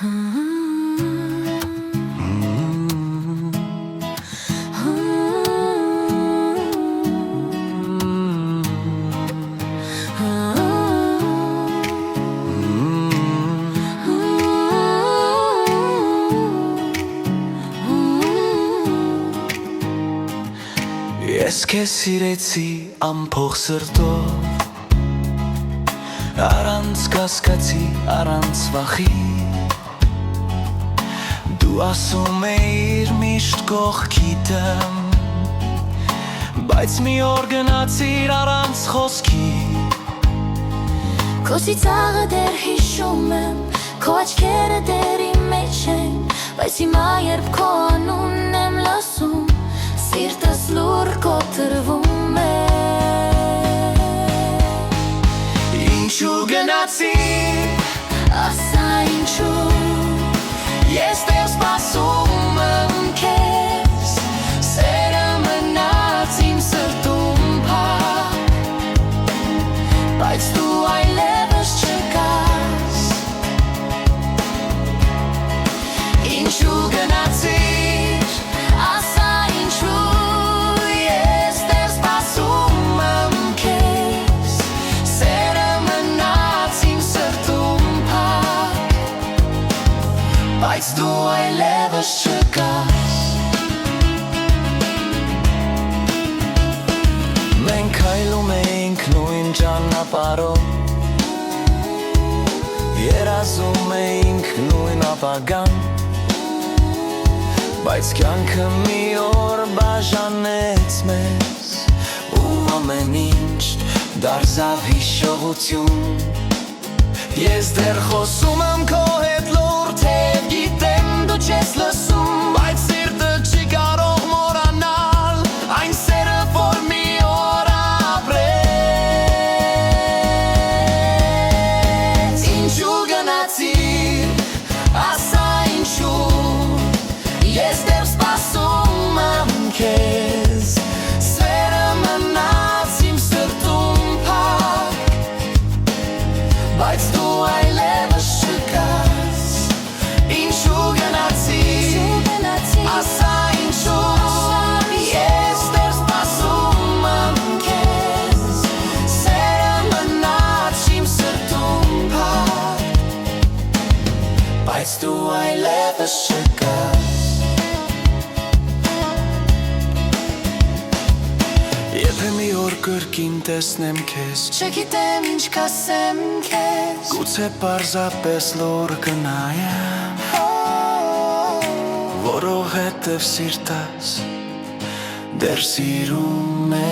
Ես քեզ սիրեցի ամփոխ սրտով, առանց կասկածի, առանց վախի, դու ասում էիր միշտ կողքիդեմ, բայց մի օր գնացիր առանց խոսքի։ Քո ծիծաղը դեռ հիշում եմ, քո աչքերը դեռ իմ մեջ են, բայց հիմա երբ քո անունն եմ լսում, սիրտս լուր կոտրվում է։ Ինչու գնացիր, ասա ինչու, ես դեռ սպասում եմ քեզ, սերը մնաց իմ սրտում փակ, բայց դու այլևս չկաս։ Ինչու գնացիր, ասա ինչու, ես դեռ սպասում եմ քեզ, սերը մնաց իմ սրտում փակ, բայց դու այլևս չկաս։ Մենք քայլում էինք նույն ճանապարհով, երազում էինք նույն ապագան, բայց կյանքը մի օր բաժանեց մեզ, ու ամեն ինչ դարձավ հիշողություն։ Ես դեռ խոսում եմ քո հետ լուր, թեև գիտեմ դու չես լսում, բայց սիրտը չի կարող մոռանալ այն սերը, որ մի օր ապրեց։ Ինչու գնացիր, ասա ինչու, ես դեռ սպասում եմ քեզ, սերը մնաց իմ սրտում փակ, բայց դու այլևս չկաս։ Ինչու գնացիր, ասա ինչու, ես դեռ սպասում եմ քեզ, սերը մնաց իմ սրտում փակ, բայց դու այլևս չկաս։ Եթե մի օր կրկին տեսնեմ քեզ, չգիտեմ ինչ կասեմ քեզ, գուցե պարզապես լուր կնայեմ, որովհետև սիրտս դեռ սիրում է